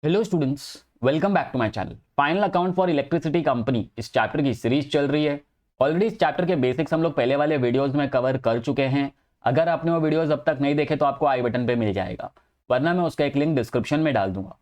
Hello students, welcome back to my channel. Final account for electricity company इस chapter की series चल रही है। ऑलरेडी इस चैप्टर के बेसिक्स हम लोग पहले वाले वीडियोस में कवर कर चुके हैं। अगर आपने वो वीडियोस अब तक नहीं देखे तो आपको आई बटन पे मिल जाएगा, वरना मैं उसका एक लिंक डिस्क्रिप्शन में डाल दूंगा।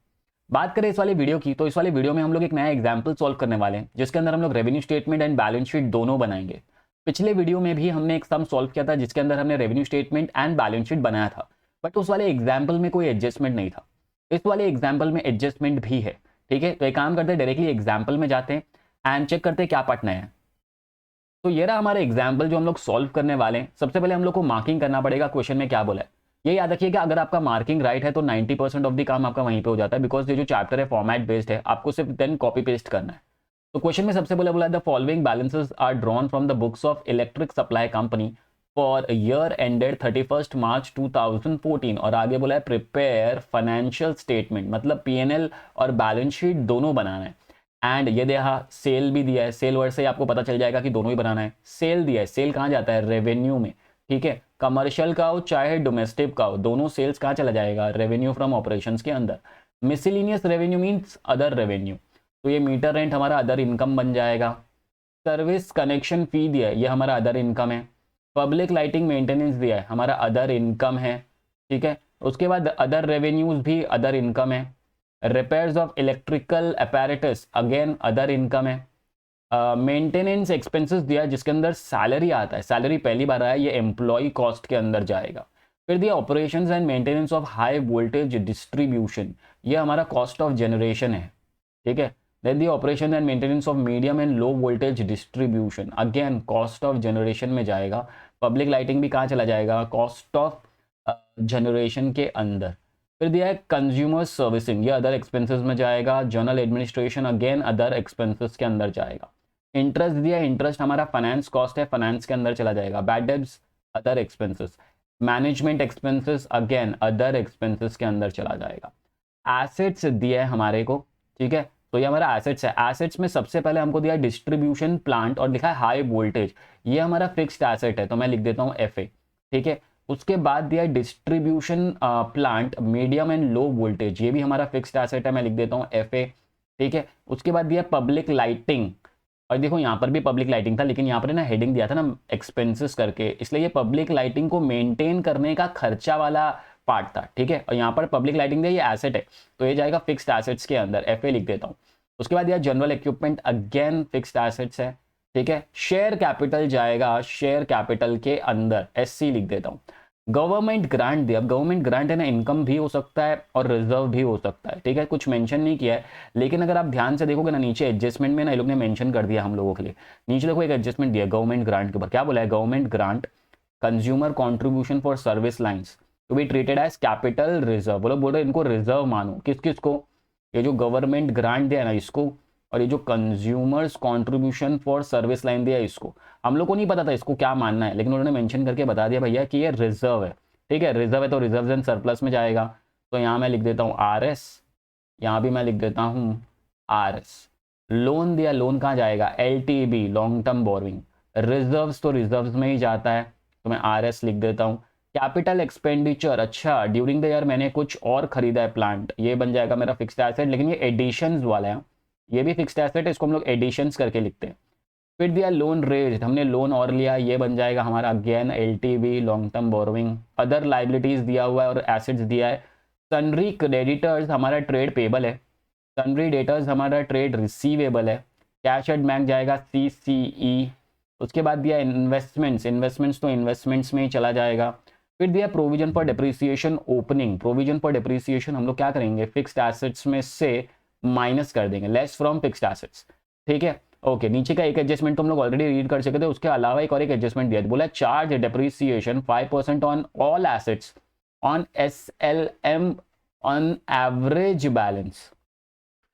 बात करें इस वाली वीडियो की, तो इस वाले वीडियो में हम लोग एक नया एग्जाम्पल सॉल्व करने वाले हैं, जिसके अंदर हम लोग revenue statement and balance sheet दोनों बनाएंगे। पिछले वीडियो में भी हमने एक सम सॉल्व किया था, जिसके अंदर हमने revenue statement and balance sheet बनाया था, बट उस वाले एग्जाम्पल में कोई एडजस्टमेंट नहीं था। इस वाले एग्जाम्पल में एडजस्टमेंट भी है। ठीक है, तो एक काम करते हैं, डायरेक्टली एग्जाम्पल में जाते हैं एंड चेक करते हैं क्या पार्ट नया है। तो ये रहा हमारा एग्जाम्पल जो हम लोग सॉल्व करने वाले हैं। सबसे पहले हम लोग को मार्किंग करना पड़ेगा, क्वेश्चन में क्या बोला है। ये याद रखिएगा, अगर आपका मार्किंग राइट है तो 90% ऑफ द काम आपका वहीं पे हो जाता है, बिकॉज ये जो चैप्टर है फॉर्मेट बेस्ड है, आपको सिर्फ देन कॉपी पेस्ट करना है। तो क्वेश्चन में सबसे पहले बोला the following balances are drawn from the books of electric supply company for year ended 31 March 2014, और आगे बोला है प्रिपेयर फाइनेंशियल स्टेटमेंट, मतलब पीएनएल और बैलेंस शीट दोनों बनाना है। एंड ये देखा सेल भी दिया है, सेल वर्ड से आपको पता चल जाएगा कि दोनों ही बनाना है। सेल दिया है, सेल कहाँ जाता है, रेवेन्यू में। ठीक है, कमर्शियल का हो चाहे डोमेस्टिक का हो, दोनों सेल्स कहाँ चला जाएगा, रेवेन्यू फ्रॉम ऑपरेशंस के अंदर। Miscellaneous revenue means other revenue, तो ये मीटर रेंट हमारा अदर इनकम बन जाएगा। सर्विस कनेक्शन फी दिया है, ये हमारा अदर इनकम है। पब्लिक लाइटिंग मेंटेनेंस दिया है, हमारा अदर इनकम है। ठीक है, उसके बाद अदर रेवेन्यूज भी अदर इनकम है। Repairs of electrical apparatus again other income है। मेंटेनेंस एक्सपेंसेस दिया है, जिसके अंदर सैलरी आता है, सैलरी पहली बार आया, ये एम्प्लॉय कॉस्ट के अंदर जाएगा। फिर दिया operations and maintenance of high voltage distribution, ये हमारा कॉस्ट ऑफ जनरेशन है। ठीक है, then the operation and maintenance of medium and low voltage distribution again cost of generation में जाएगा। पब्लिक लाइटिंग भी कहाँ चला जाएगा, कॉस्ट ऑफ जनरेशन के अंदर। फिर दिया है कंज्यूमर सर्विसिंग, ये अदर एक्सपेंसेस में जाएगा। General administration again other expenses के अंदर जाएगा। इंटरेस्ट दिया है, इंटरेस्ट हमारा फाइनेंस कॉस्ट है, फाइनेंस के अंदर चला जाएगा। Bad debts other expenses. Management expenses again other expenses के अंदर चला जाएगा। एसेट्स दिया है हमारे को, ठीक है, तो ये हमारा एसेट्स है। एसेट्स में सबसे पहले हमको दिया डिस्ट्रीब्यूशन प्लांट और लिखा है हाई वोल्टेज, ये हमारा फिक्स्ड एसेट है, तो मैं लिख देता हूँ FA। ठीक है, उसके बाद दिया distribution plant medium and low voltage, ये भी हमारा फिक्स्ड एसेट है, मैं लिख देता हूँ FA। ठीक है, उसके बाद दिया पब्लिक लाइटिंग, और देखो यहाँ पर भी पब्लिक लाइटिंग था, लेकिन यहाँ पर ना हेडिंग दिया था ना एक्सपेंसेस करके, इसलिए ये पब्लिक लाइटिंग को मेंटेन करने का खर्चा वाला पार्ट था। ठीक है, और यहाँ पर पब्लिक लाइटिंग दिया, ये एसेट है, तो ये जाएगा फिक्स्ड एसेट्स के अंदर, FA लिख देता हूँ। उसके बाद यह general equipment again fixed assets है। ठीक है, शेयर कैपिटल जाएगा शेयर कैपिटल के अंदर, SC लिख देता हूँ। गवर्नमेंट ग्रांट दिया, अब गवर्नमेंट ग्रांट है ना, इनकम भी हो सकता है और रिजर्व भी हो सकता है। ठीक है, कुछ मेंशन नहीं किया है, लेकिन अगर आप ध्यान से देखोगे ना नीचे एडजस्टमेंट में ना, ये लोग ने मेंशन कर दिया हम लोगों के लिए। नीचे देखो एक एडजस्टमेंट दिया गवर्नमेंट ग्रांट के ऊपर, क्या बोला है, government grant consumer contribution for service lines to be treated as capital reserve. बोलो बोलो इनको रिजर्व मानो, किस किस को, ये जो गवर्नमेंट ग्रांट दिया ना इसको, और ये जो consumers contribution for service line दिया इसको। हम लोग को नहीं पता था इसको क्या मानना है, लेकिन उन्होंने मेंशन करके बता दिया भैया कि ये रिजर्व है। ठीक है, रिजर्व है तो रिजर्व एंड सरप्लस में जाएगा, तो यहाँ मैं लिख देता हूँ RS, यहाँ भी मैं लिख देता हूँ RS। लोन दिया, लोन कहाँ जाएगा, LTB long term borrowing. Reserves तो रिजर्व्स में ही जाता है, तो मैं RS लिख देता हूँ। कैपिटल एक्सपेंडिचर, अच्छा ड्यूरिंग द ईयर मैंने कुछ और खरीदा है प्लांट, ये बन जाएगा मेरा फिक्स्ड एसेट, लेकिन ये एडिशंस वाला है, ये भी फिक्स्ड एसेट है, इसको हम लोग एडिशंस करके लिखते हैं। फिर दिया लोन रेज्ड, हमने लोन और लिया, ये बन जाएगा हमारा again LTB long term borrowing. Other liabilities दिया हुआ है और एसेट्स दिया है। सन्ड्री क्रेडिटर्स हमारा ट्रेड पेबल है, सन्ड्री डेटर्स हमारा ट्रेड रिसीवेबल है। कैश एट बैंक जाएगा CCE। उसके बाद दिया इन्वेस्टमेंट्स, इन्वेस्टमेंट्स तो इन्वेस्टमेंट्स में ही चला जाएगा। फिर दिया provision for depreciation opening, provision for depreciation हम लोग क्या करेंगे, फिक्स्ड एसेट्स में से माइनस कर देंगे, लेस फ्रॉम फिक्स्ड एसेट्स। ठीक है, ओके, नीचे का एक एडजस्टमेंट तो हम लोग ऑलरेडी रीड कर चुके थे, उसके अलावा एक और एक एडजस्टमेंट दिया, बोला charge depreciation 5% on all assets on SLM on average balance.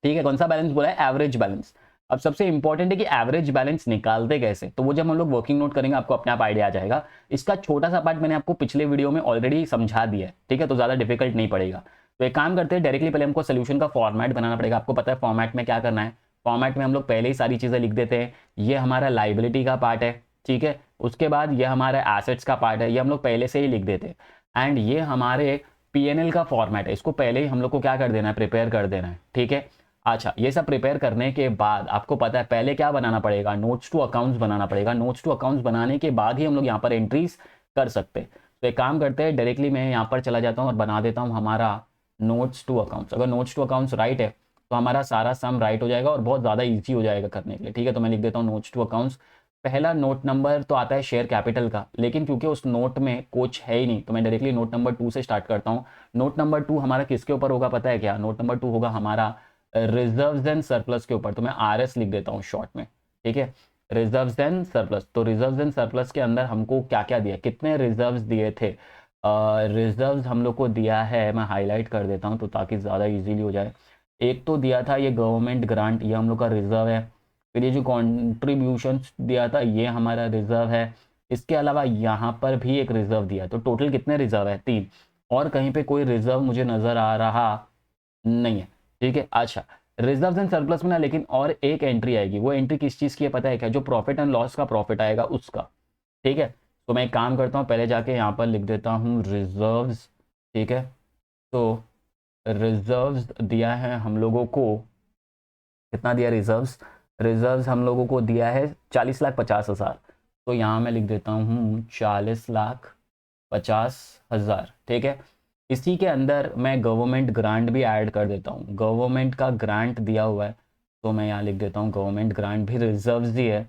ठीक है, कौन सा बैलेंस बोला है, एवरेज बैलेंस। अब सबसे इंपॉर्टेंट है कि एवरेज बैलेंस निकालते कैसे, तो वो जब हम लोग वर्किंग नोट करेंगे आपको अपने आप आइडिया आ जाएगा। इसका छोटा सा पार्ट मैंने आपको पिछले वीडियो में ऑलरेडी समझा दिया है, ठीक है, तो ज़्यादा डिफिकल्ट नहीं पड़ेगा। तो एक काम करते हैं, डायरेक्टली पहले हमको सोल्यूशन का फॉर्मेट बनाना पड़ेगा। आपको पता है फॉर्मेट में क्या करना है, फॉर्मेट में हम लोग पहले ही सारी चीज़ें लिख देते हैं। ये हमारा लाइबिलिटी का पार्ट है, ठीक है, उसके बाद ये हमारा एसेट्स का पार्ट है, ये हम लोग पहले से ही लिख देते हैं। एंड ये हमारे पीएनएल का फॉर्मेट है, इसको पहले ही हम लोग को क्या कर देना है, प्रिपेयर कर देना है, ठीक है। अच्छा, ये सब प्रिपेयर करने के बाद आपको पता है पहले क्या बनाना पड़ेगा, नोट्स टू अकाउंट्स बनाना पड़ेगा। नोट्स टू अकाउंट्स बनाने के बाद ही हम लोग यहाँ पर एंट्रीज कर सकते हैं। तो एक काम करते हैं, डायरेक्टली मैं यहाँ पर चला जाता हूँ और बना देता हूँ हमारा नोट्स टू अकाउंट्स। अगर नोट्स टू अकाउंट्स राइट है तो हमारा सारा सम राइट हो जाएगा और बहुत ज़्यादा ईजी हो जाएगा करने के लिए, ठीक है। तो मैं लिख देता हूँ नोट्स टू अकाउंट्स। पहला नोट नंबर तो आता है शेयर कैपिटल का, लेकिन क्योंकि उस नोट में कुछ है ही नहीं तो मैं डायरेक्टली नोट नंबर 2 से स्टार्ट करता हूँ। नोट नंबर 2 हमारा किसके ऊपर होगा पता है क्या, नोट नंबर 2 होगा हमारा रिजर्व्स एंड सरप्लस के ऊपर। तो मैं आरएस लिख देता हूँ शॉर्ट में, ठीक है, रिजर्व्स एंड सरप्लस। तो रिजर्व्स एंड सरप्लस के अंदर हमको क्या क्या दिया, कितने रिजर्व्स दिए थे, रिजर्व्स हम लोग को दिया है, मैं हाईलाइट कर देता हूँ तो ताकि ज़्यादा इजीली हो जाए। एक तो दिया था ये गवर्नमेंट ग्रांट, ये हम लोग का रिजर्व है। फिर ये जो कॉन्ट्रीब्यूशन दिया था ये हमारा रिजर्व है। इसके अलावा यहाँ पर भी एक रिजर्व दिया, तो टोटल कितने रिजर्व है, 3। और कहीं पे कोई रिजर्व मुझे नज़र आ रहा नहीं है, ठीक है। अच्छा, रिजर्व्स एंड सरप्लस में ना लेकिन और एक एंट्री आएगी, वो एंट्री किस चीज़ की है पता है क्या, जो प्रॉफिट एंड लॉस का प्रॉफिट आएगा उसका, ठीक है। तो मैं एक काम करता हूँ, पहले जाके यहाँ पर लिख देता हूँ रिजर्व्स, ठीक है। तो रिजर्व्स दिया है हम लोगों को, कितना दिया रिजर्व्स, रिजर्व्स हम लोगों को दिया है 40,50,000। तो यहाँ मैं लिख देता हूँ 40,50,000, ठीक है। इसी के अंदर मैं गवर्नमेंट ग्रांट भी ऐड कर देता हूँ, गवर्नमेंट का ग्रांट दिया हुआ है तो मैं यहाँ लिख देता हूँ गवर्नमेंट ग्रांट भी रिजर्व्स दी है।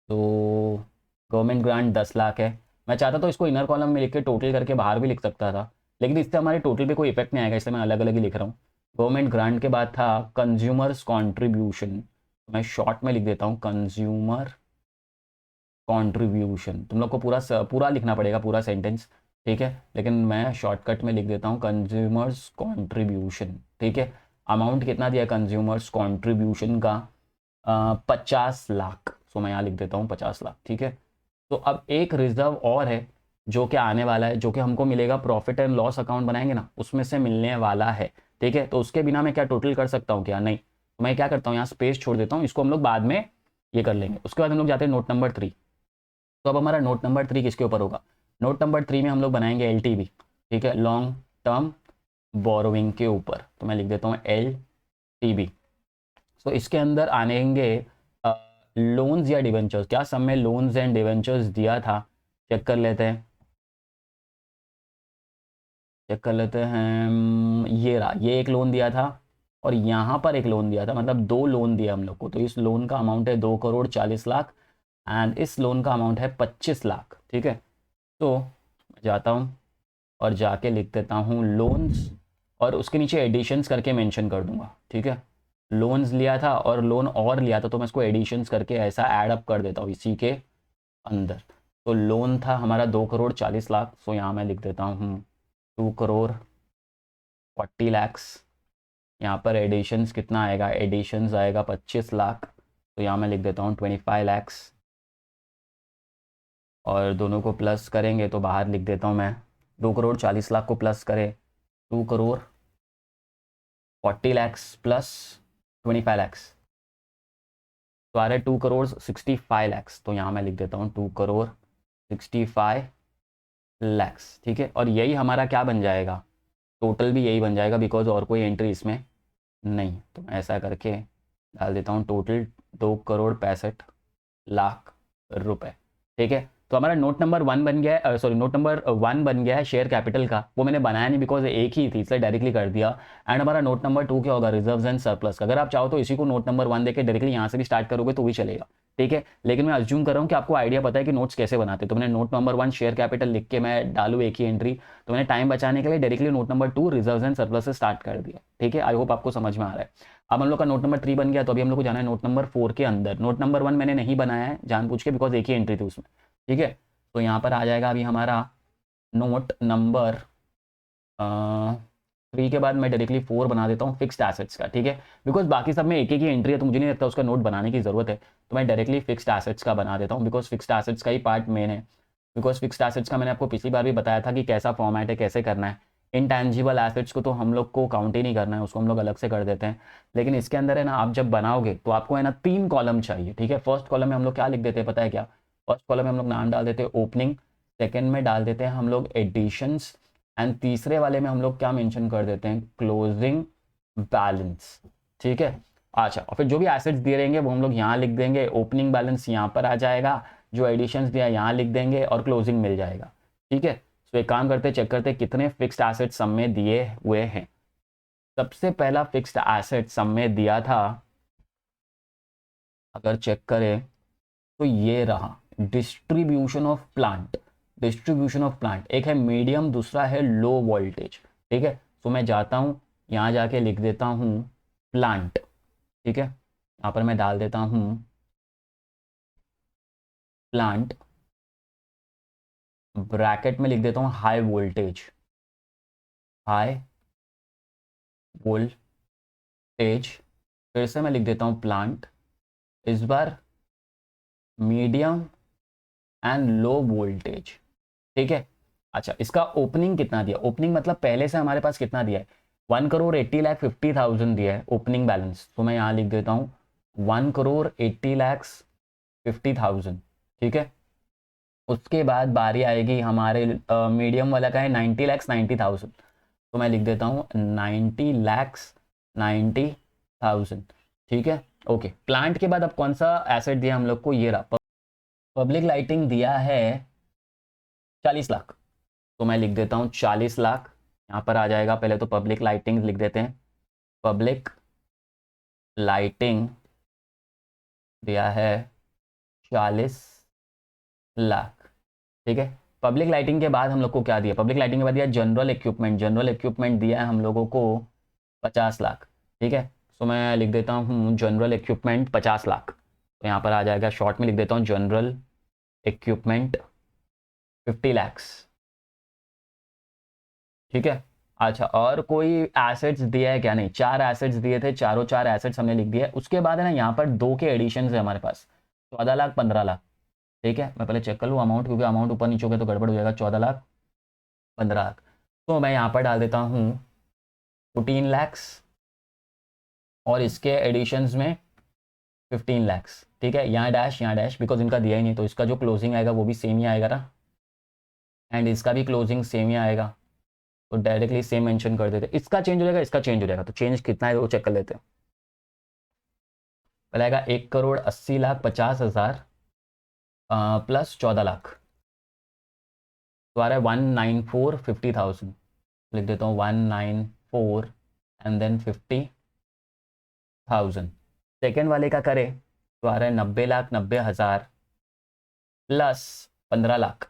तो गवर्नमेंट ग्रांट 10 लाख है। मैं चाहता तो इसको इनर कॉलम में लिख के टोटल करके बाहर भी लिख सकता था, लेकिन इससे हमारे टोटल पे कोई इफेक्ट नहीं आएगा, इसलिए मैं अलग अलग ही लिख रहा हूँ। गवर्नमेंट ग्रांट के बाद था कंज्यूमर्स कॉन्ट्रीब्यूशन, मैं शॉर्ट में लिख देता हूँ कंज्यूमर कॉन्ट्रीब्यूशन। तुम लोग को पूरा लिखना पड़ेगा, पूरा सेंटेंस, ठीक है, लेकिन मैं शॉर्टकट में लिख देता हूँ कंज्यूमर्स कॉन्ट्रीब्यूशन, ठीक है। अमाउंट कितना दिया कंज्यूमर्स कॉन्ट्रीब्यूशन का, 50 लाख। सो मैं यहाँ लिख देता हूँ 50 लाख, ठीक है। तो अब एक रिजर्व और है जो कि आने वाला है, जो कि हमको मिलेगा प्रॉफिट एंड लॉस अकाउंट बनाएंगे ना उसमें से मिलने वाला है, ठीक है। तो उसके बिना मैं क्या टोटल कर सकता हूँ क्या, नहीं। तो मैं क्या करता हूँ यहाँ स्पेस छोड़ देता हूँ, इसको हम लोग बाद में ये कर लेंगे। उसके बाद हम लोग जाते हैं नोट नंबर 3। तो अब हमारा नोट नंबर 3 किसके ऊपर होगा, नोट नंबर 3 में हम लोग बनाएंगे एलटीबी, ठीक है, लॉन्ग टर्म बोरोइंग के ऊपर। तो मैं लिख देता हूँ एलटीबी। तो इसके अंदर आनेंगे लोन्स या डिवेंचर्स, क्या सब में लोन्स एंड डिवेंचर्स दिया था, चेक कर लेते हैं, चेक कर लेते हैं। ये रहा, ये एक लोन दिया था और यहाँ पर एक लोन दिया था, मतलब 2 लोन दिया हम लोग को। तो इस लोन का अमाउंट है 2,40,00,000 एंड इस लोन का अमाउंट है 25 लाख, ठीक है। तो मैं जाता हूँ और जाके लिख देता हूँ लोन्स और उसके नीचे एडिशंस करके मेंशन कर दूंगा, ठीक है। लोन्स लिया था और लोन और लिया था तो मैं इसको एडिशंस करके ऐसा ऐड अप कर देता हूँ इसी के अंदर। तो लोन था हमारा 2,40,00,000, सो यहाँ मैं लिख देता हूँ 2,40,00,000। यहाँ पर एडिशंस कितना आएगा, एडिशंस आएगा 25 लाख, तो यहाँ मैं लिख देता हूँ 25 लाख। और दोनों को प्लस करेंगे तो बाहर लिख देता हूँ मैं 2,40,00,000 को प्लस करें 2,40,00,000 प्लस 25 लाख तो आ रहा है 2,65,00,000। तो यहाँ मैं लिख देता हूँ 2,65,00,000, ठीक है। और यही हमारा क्या बन जाएगा, टोटल भी यही बन जाएगा बिकॉज और कोई एंट्री इसमें नहीं। तो मैं ऐसा करके डाल देता हूँ टोटल 2,65,00,000 रुपए, ठीक है। तो हमारा नोट नंबर 1 बन गया है, सॉरी नोट नंबर 1 बन गया है शेयर कैपिटल का। वो मैंने बनाया नहीं बिकॉज एक ही थी इसलिए डायरेक्टली कर दिया। एंड हमारा नोट नंबर 2 क्या होगा, रिजर्व्स एंड सरप्लस का। अगर आप चाहो तो इसी को नोट नंबर 1 देके डायरेक्टली यहाँ से भी स्टार्ट करोगे तो भी चलेगा, ठीक है। लेकिन मैं अज्यूम कर रहा हूँ कि आपको आइडिया पता है कि नोट्स कैसे बनाते। तो मैंने नोट नंबर 1 शेयर कैपिटल लिख के मैं डालू एक ही एंट्री, तो मैंने टाइम बचाने के लिए directly note number 2 reserves and surplus से स्टार्ट कर दिया, ठीक है। आई होप आपको समझ में आ रहा है। अब हम लोग का नोट नंबर 3 बन गया, तो अभी हम लोग को जाना है नोट नंबर 4 के अंदर। नोट नंबर 1 मैंने नहीं बनाया है जानबूझ के बिकॉज एक ही एंट्री थी उसमें, ठीक है। तो यहाँ पर आ जाएगा अभी हमारा नोट नंबर 3 के बाद मैं डायरेक्टली 4 बना देता हूँ फिक्स्ड एसेट्स का, ठीक है। बिकॉज बाकी सब में एक एक ही एंट्री है तो मुझे नहीं लगता उसका नोट बनाने की ज़रूरत है। तो मैं डायरेक्टली फिक्स्ड एसेट्स का बना देता हूँ बिकॉज फिक्स्ड एसेट्स का ही पार्ट मेन है। बिकॉज फिक्स्ड एसेट्स का मैंने आपको पिछली बार भी बताया था कि कैसा फॉर्मेट है, कैसे करना है। इनटैंजिबल एसेट्स को तो हम लोग को काउंट ही नहीं करना है, उसको हम लोग अलग से कर देते हैं। लेकिन इसके अंदर है ना, आप जब बनाओगे तो आपको है ना 3 कॉलम चाहिए, ठीक है। फर्स्ट कॉलम में हम लोग क्या लिख देते हैं पता है क्या, फर्स्ट कॉलम में हम लोग नाम डाल देते हैं ओपनिंग, सेकेंड में डाल देते हैं हम लोग एडिशंस एंड तीसरे वाले में हम लोग क्या मेंशन कर देते हैं, क्लोजिंग बैलेंस। ठीक है, अच्छा, और फिर जो भी एसेट्स दिए रहेंगे वो हम लोग यहाँ लिख देंगे, ओपनिंग बैलेंस यहाँ पर आ जाएगा, जो एडिशंस दिया यहाँ लिख देंगे और क्लोजिंग मिल जाएगा। ठीक है, तो एक काम करते, चेक करते कितने फिक्स्ड एसेट्स सम में दिए हुए हैं। सबसे पहला फिक्स्ड एसेट सम में दिया था, अगर चेक करें तो ये रहा, distribution of plant. Distribution of plant, एक है मीडियम, दूसरा है लो वोल्टेज। ठीक है, तो मैं जाता हूँ यहाँ जाके लिख देता हूँ प्लांट। ठीक है, यहाँ पर मैं डाल देता हूँ प्लांट, ब्रैकेट में लिख देता हूँ हाई वोल्टेज, हाई वोल्टेज। फिर से मैं लिख देता हूँ प्लांट, इस बार मीडियम एंड लो वोल्टेज। ठीक है, अच्छा, इसका ओपनिंग कितना दिया, ओपनिंग मतलब पहले से हमारे पास कितना दिया है, 1,80,50,000 दिया है ओपनिंग बैलेंस। तो मैं यहाँ लिख देता हूँ 1,80,50,000। ठीक है, उसके बाद बारी आएगी हमारे मीडियम वाला का है 90,90,000। तो मैं लिख देता हूँ 90,90,000। ठीक है, ओके। प्लांट के बाद अब कौन सा एसेट दिया हम लोग को, ये रहा, पब्लिक लाइटिंग दिया है 40 लाख। तो मैं लिख देता हूँ 40 लाख, यहाँ पर आ जाएगा। पहले तो पब्लिक लाइटिंग लिख देते हैं, पब्लिक लाइटिंग दिया है 40 लाख। ठीक है, पब्लिक लाइटिंग के बाद हम लोग को क्या दिया, पब्लिक लाइटिंग के बाद दिया जनरल इक्विपमेंट। जनरल इक्विपमेंट दिया है हम लोगों को 50 लाख। ठीक है, तो मैं लिख देता हूँ जनरल इक्विपमेंट 50 लाख। तो यहाँ पर आ जाएगा, शॉर्ट में लिख देता हूँ जनरल इक्विपमेंट 50 लैक्स। ठीक है, अच्छा, और कोई एसेट्स दिया है क्या, नहीं, 4 एसेट्स दिए थे, चारों 4 एसेट्स हमने लिख दिया है। उसके बाद है ना, यहाँ पर 2 के एडिशन है हमारे पास, 14 लाख 15 लाख। ठीक है, मैं पहले चेक कर लूँ अमाउंट, क्योंकि अमाउंट ऊपर नीचे हो गया तो गड़बड़ हो जाएगा। 14 लाख 15 लाख, तो मैं यहाँ पर डाल देता हूँ 14 लैक्स, और इसके एडिशंस में 15 लैक्स। ठीक है, यहाँ डैश बिकॉज इनका दिया ही नहीं, तो इसका जो क्लोजिंग आएगा वो भी सेम ही आएगा ना, एंड इसका भी क्लोजिंग सेम ही आएगा, तो डायरेक्टली सेम मेंशन कर देते। इसका चेंज हो जाएगा, इसका चेंज हो जाएगा, तो चेंज कितना है वो चेक कर लेते हैं। पहले आएगा 1,80,50,000 प्लस 14 लाख, तो आ रहा है 1,94,50,000। लिख देता हूँ 194 एंड देन 50,000। सेकेंड वाले का करें तो आ रहा है 90,90,000 प्लस 15 लाख,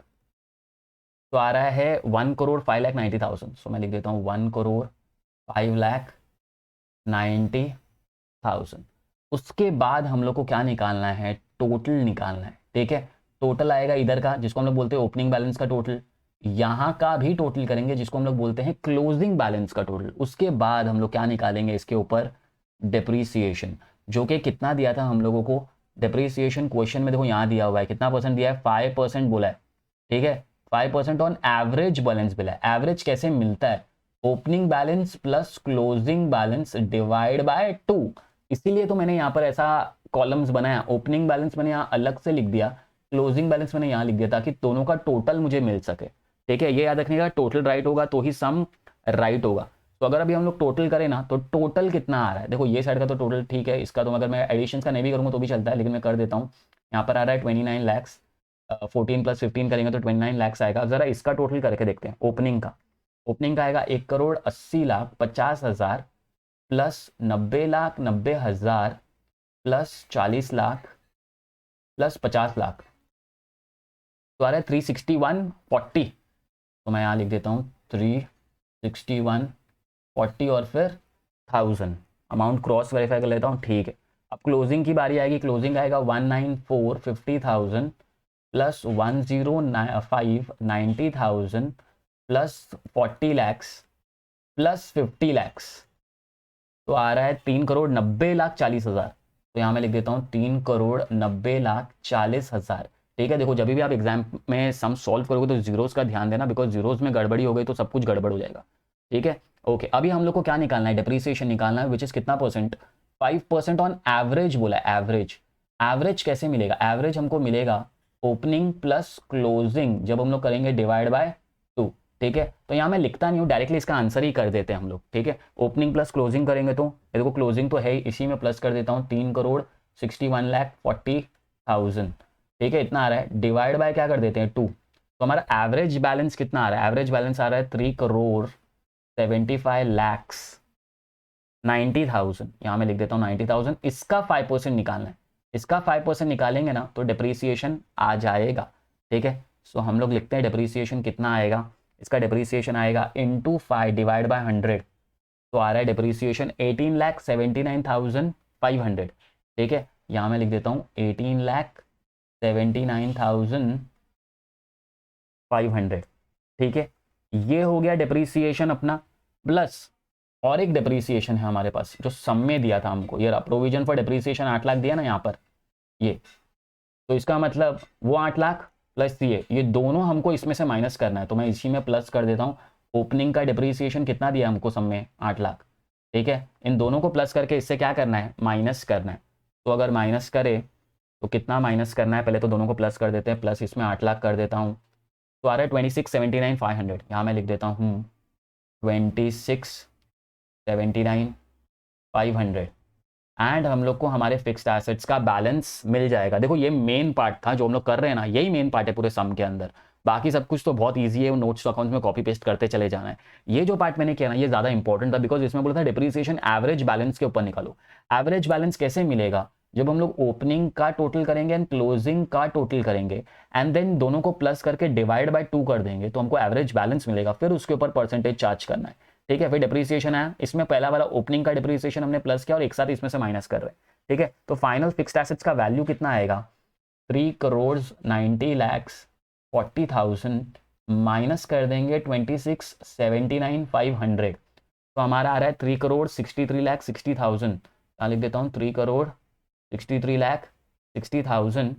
तो आ रहा है 1,05,90,000। सो मैं लिख देता हूँ 1,05,90,000। उसके बाद हम लोग को क्या निकालना है, टोटल निकालना है। ठीक है, टोटल आएगा इधर का, जिसको हम लोग बोलते हैं ओपनिंग बैलेंस का टोटल, यहाँ का भी टोटल करेंगे, जिसको हम लोग बोलते हैं क्लोजिंग बैलेंस का टोटल। उसके बाद हम लोग क्या निकालेंगे, इसके ऊपर डिप्रीसिएशन, जो कि कितना दिया था हम लोगों को, डिप्रीसिएशन क्वेश्चन में देखो यहाँ दिया हुआ है, कितना परसेंट दिया है, 5% बोला है। ठीक है, 5% ऑन एवरेज बैलेंस बिल है। एवरेज कैसे मिलता है, opening balance plus closing balance divide by 2। इसीलिए तो मैंने यहाँ पर ऐसा कॉलम्स बनाया, ओपनिंग बैलेंस मैंने यहाँ अलग से लिख दिया, क्लोजिंग बैलेंस मैंने यहाँ लिख दिया, ताकि दोनों का टोटल मुझे मिल सके। ठीक है, ये याद रखने का, टोटल राइट होगा तो ही सम राइट होगा। तो अगर अभी हम लोग टोटल करें ना, तो टोटल कितना आ रहा है, देखो ये साइड का तो टोटल ठीक है, इसका तो अगर मैं एडिशन का नहीं भी करूँगा तो भी चलता है, लेकिन मैं कर देता हूँ। यहाँ पर आ रहा है 29 लैक्स, 14 + 15 करेंगे तो 29 लैक्स आएगा। जरा इसका टोटल करके देखते हैं, ओपनिंग का। ओपनिंग का आएगा 1,80,50,000 plus 90,90,000 plus 40 lakh plus 50 lakh, तो आ रहा है 361,40। तो मैं यहाँ लिख देता हूँ 361,40 और फिर 1000। अमाउंट क्रॉस वेरीफाई कर लेता हूँ, ठीक है। अब क्लोजिंग की बारी आएगी, क्लोजिंग आएगा 1,94,50,000 plus 1,05,90,000 plus 40 lakhs plus 50 lakhs, तो आ रहा है 3,90,40,000। तो यहाँ मैं लिख देता हूँ 3,90,40,000। ठीक है, देखो जब भी आप एग्जाम में सम सॉल्व करोगे तो जीरोस का ध्यान देना, बिकॉज जीरोस में गड़बड़ी हो गई तो सब कुछ गड़बड़ हो जाएगा। ठीक है, ओके। अभी हम लोग को क्या निकालना है, डिप्रीसिएशन निकालना है, विच इज कितना परसेंट, 5% ऑन एवरेज बोला है। एवरेज, एवरेज कैसे मिलेगा, एवरेज हमको मिलेगा ओपनिंग प्लस क्लोजिंग जब हम लोग करेंगे डिवाइड बाय 2। ठीक है। तो यहाँ मैं लिखता नहीं हूँ, डायरेक्टली इसका आंसर ही कर देते हैं हम लोग, ठीक है। ओपनिंग प्लस क्लोजिंग करेंगे तो देखो क्लोजिंग तो है ही, इसी में प्लस कर देता हूँ 3,61,40,000, ठीक है, इतना आ रहा है। डिवाइड बाय क्या कर देते हैं 2, तो हमारा एवरेज बैलेंस कितना आ रहा है, एवरेज बैलेंस आ रहा है 3,75,90,000, यहाँ मैं लिख देता हूँ 90,000। इसका 5% निकालना है, इसका 5% निकालेंगे ना तो डिप्रीसिएशन आ जाएगा, ठीक है। सो हम लोग लिखते हैं डिप्रीसिएशन कितना आएगा, इसका डिप्रीसिएशन आएगा इंटू 5 डिवाइड बाय 100, तो आ रहा है डिप्रीसिएशन 18,79,500, ठीक है। यहाँ मैं लिख देता हूँ 18,79,500, ठीक है। ये हो गया डिप्रीसिएशन अपना। प्लस और एक डिप्रीसिएशन है हमारे पास जो सम में दिया था हमको, ये प्रोविजन फॉर डिप्रीसिएशन 8 लाख दिया ना यहाँ पर, ये तो इसका मतलब वो 8 लाख प्लस ये दोनों हमको इसमें से माइनस करना है, तो मैं इसी में प्लस कर देता हूँ। ओपनिंग का डिप्रीसिएशन कितना दिया हमको सम में 8 लाख, ठीक है। इन दोनों को प्लस करके इससे क्या करना है, माइनस करना है। तो अगर माइनस करे तो कितना माइनस करना है, पहले तो दोनों को प्लस कर देते हैं, प्लस इसमें 8 लाख कर देता हूँ, तो आ रहा है 26,79,500। यहाँ मैं लिख देता हूँ 26,79,500 एंड हम लोग को हमारे फिक्स्ड एसेट्स का बैलेंस मिल जाएगा। देखो ये मेन पार्ट था जो हम लोग कर रहे हैं ना, यही मेन पार्ट है पूरे सम के अंदर। बाकी सब कुछ तो बहुत ईजी है, नोट्स अकाउंट्स में कॉपी पेस्ट करते चले जाना है। ये जो पार्ट मैंने किया ना ये ज़्यादा इंपॉर्टेंट था, बिकॉज इसमें बोला था डिप्रीसिएशन एवरेज बैलेंस के ऊपर निकालो। एवरेज बैलेंस कैसे मिलेगा, जब हम लोग ओपनिंग का टोटल करेंगे एंड क्लोजिंग का टोटल करेंगे एंड देन दोनों को प्लस करके डिवाइड बाय 2 कर देंगे तो हमको एवरेज बैलेंस मिलेगा, फिर उसके ऊपर परसेंटेज चार्ज करना है, ठीक है। फिर डिप्रीसिएशन आया, इसमें पहला वाला ओपनिंग का डिप्रीसिएशन हमने प्लस किया और एक साथ इसमें से माइनस कर रहे हैं, ठीक है। तो फाइनल फिक्स्ड एसेट्स का वैल्यू कितना आएगा, 3,90,40,000 माइनस कर देंगे 26,79,500, तो हमारा आ रहा है 3,63,60,000। यहाँ लिख देता हूँ 3,63,60,000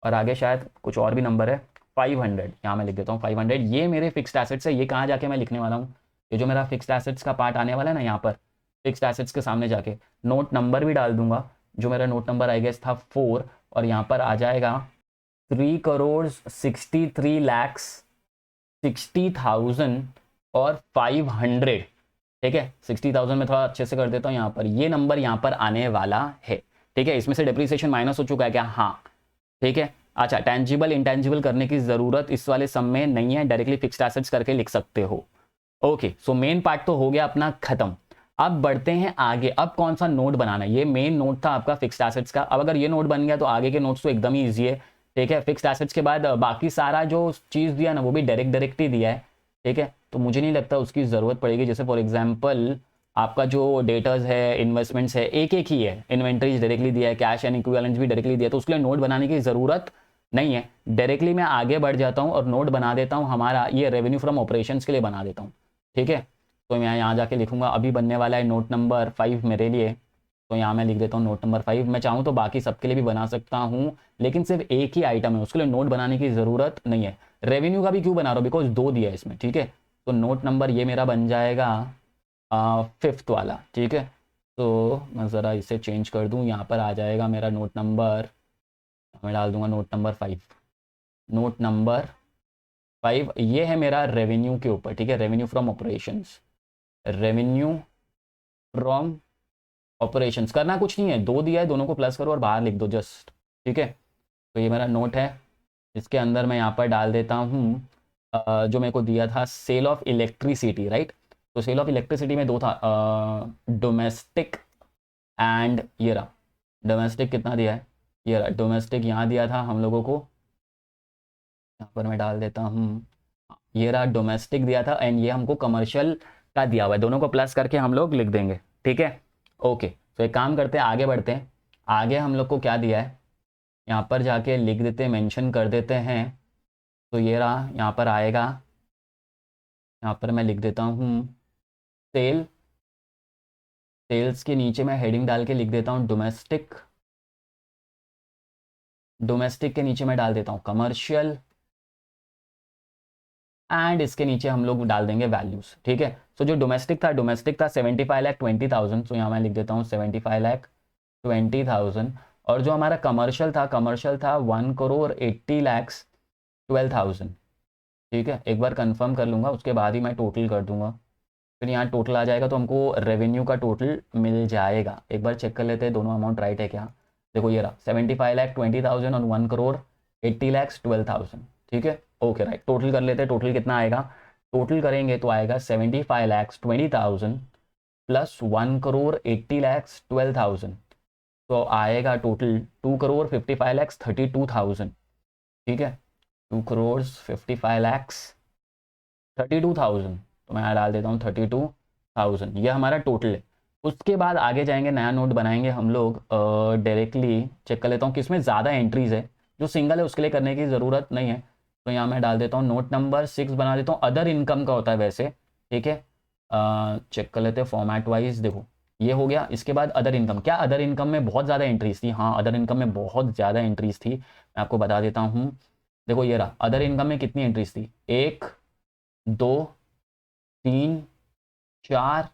और आगे शायद कुछ और भी नंबर है 500, यहाँ मैं लिख देता हूँ 500। ये मेरे फिक्स्ड एसेट्स है, ये कहाँ जाके मैं लिखने वाला हूँ, ये जो मेरा फिक्स्ड एसेट्स का पार्ट आने वाला है ना, यहाँ पर फिक्स्ड एसेट्स के सामने जाके नोट नंबर भी डाल दूंगा, जो मेरा नोट नंबर आई गेस था 4, और यहाँ पर आ जाएगा 3,63,60,000 और 500, ठीक है। 60,000 में थोड़ा अच्छे से कर देता हूँ, यहाँ पर ये नंबर यहाँ पर आने वाला है, ठीक है। इसमें से डिप्रीसिएशन माइनस हो चुका है क्या, हाँ, ठीक है। अच्छा, टेंजिबल इंटेंजिबल करने की जरूरत इस वाले सम में नहीं है, डायरेक्टली फिक्स्ड एसेट्स करके लिख सकते हो। ओके, सो मेन पार्ट तो हो गया अपना खत्म। अब बढ़ते हैं आगे, अब कौन सा नोट बनाना है, ये मेन नोट था आपका फिक्स्ड एसेट्स का। अब अगर ये नोट बन गया तो आगे के नोट्स तो एकदम ही ईजी है, ठीक है। फिक्स्ड एसेट्स के बाद बाकी सारा जो चीज़ दिया ना वो भी डायरेक्ट ही दिया है, ठीक है। तो मुझे नहीं लगता उसकी ज़रूरत पड़ेगी। जैसे फॉर एग्जाम्पल आपका जो डेटर्स है, इन्वेस्टमेंट्स है, एक एक ही है, इन्वेंट्रीज डायरेक्टली दिया है, कैश एंड इक्विवेलेंट भी डायरेक्टली दिया है, तो उसके लिए नोट बनाने की ज़रूरत नहीं है। डायरेक्टली मैं आगे बढ़ जाता हूँ और नोट बना देता हूँ, हमारा ये रेवेन्यू फ्रॉम ऑपरेशंस के लिए बना देता हूँ, ठीक है। तो मैं यहाँ जाके लिखूंगा, अभी बनने वाला है नोट नंबर 5 मेरे लिए, तो यहाँ मैं लिख देता हूँ नोट नंबर 5। मैं चाहूँ तो बाकी सबके लिए भी बना सकता हूँ, लेकिन सिर्फ एक ही आइटम है, उसके लिए नोट बनाने की ज़रूरत नहीं है। रेवेन्यू का भी क्यों बना रहा हूँ, बिकॉज 2 दिया है इसमें, ठीक है। तो नोट नंबर ये मेरा बन जाएगा 5th वाला, ठीक है। तो मैं ज़रा इसे चेंज कर दूँ, यहाँ पर आ जाएगा मेरा नोट नंबर, मैं डाल दूंगा नोट नंबर 5। नोट नंबर 5 ये है मेरा रेवेन्यू के ऊपर, ठीक है, revenue from operations. Revenue from operations करना कुछ नहीं है, 2 दिया है, दोनों को प्लस करो और बाहर लिख दो जस्ट, ठीक है। तो ये मेरा नोट है, इसके अंदर मैं यहाँ पर डाल देता हूँ जो मेरे को दिया था सेल ऑफ इलेक्ट्रिसिटी, राइट। तो सेल ऑफ इलेक्ट्रिसिटी में 2 था, डोमेस्टिक एंड ये रहा। डोमेस्टिक कितना दिया है, ये रहा डोमेस्टिक, यहाँ दिया था हम लोगों को, यहाँ पर मैं डाल देता हूँ, ये रहा डोमेस्टिक दिया था, एंड ये हमको कमर्शियल का दिया हुआ है, दोनों को प्लस करके हम लोग लिख देंगे, ठीक है। ओके, तो एक काम करते हैं, आगे बढ़ते हैं। आगे हम लोग को क्या दिया है, यहाँ पर जाके लिख देते हैं, मेंशन कर देते हैं। तो ये रहा, यहाँ पर आएगा, यहाँ पर मैं लिख देता हूँ सेल्स के नीचे मैं हेडिंग डाल के लिख देता हूँ डोमेस्टिक, डोमेस्टिक के नीचे मैं डाल देता हूँ कमर्शियल, एंड इसके नीचे हम लोग डाल देंगे वैल्यूज, ठीक है। सो जो डोमेस्टिक था 75,20,000, तो यहाँ मैं लिख देता हूँ 75,20,000, और जो हमारा कमर्शियल था 1,80,12,000, ठीक है, एक बार कंफर्म कर लूँगा, उसके बाद ही मैं टोटल कर दूँगा। फिर यहाँ टोटल आ जाएगा तो हमको रेवेन्यू का टोटल मिल जाएगा। एक बार चेक कर लेते हैं दोनों अमाउंट राइट है क्या। देखो ये रहा 75,20,000 और 1,80,12,000। ठीक है, ओके राइट। टोटल कर लेते हैं, टोटल कितना आएगा। टोटल करेंगे तो आएगा 75,20,000 प्लस 1,80,12,000, तो आएगा टोटल 2,55,32,000। ठीक है, 2,55,32,000, तो मैं यहाँ डाल देता हूँ 32,000, ये हमारा टोटल है। उसके बाद आगे जाएंगे, नया नोट बनाएंगे हम लोग। डायरेक्टली चेक कर लेता हूँ किसमें ज़्यादा एंट्रीज है। जो सिंगल है उसके लिए करने की ज़रूरत नहीं है, तो यहाँ मैं डाल देता हूँ नोट नंबर 6 बना देता हूँ। अदर इनकम का होता है वैसे। ठीक है, चेक कर लेते हैं फॉर्मेट वाइज। देखो ये हो गया, इसके बाद अदर इनकम। क्या अदर इनकम में बहुत ज़्यादा एंट्रीज थी? हाँ, अदर इनकम में बहुत ज़्यादा एंट्रीज थी, मैं आपको बता देता हूँ। देखो ये रहा, अदर इनकम में कितनी एंट्रीज थी, 1 2 3 4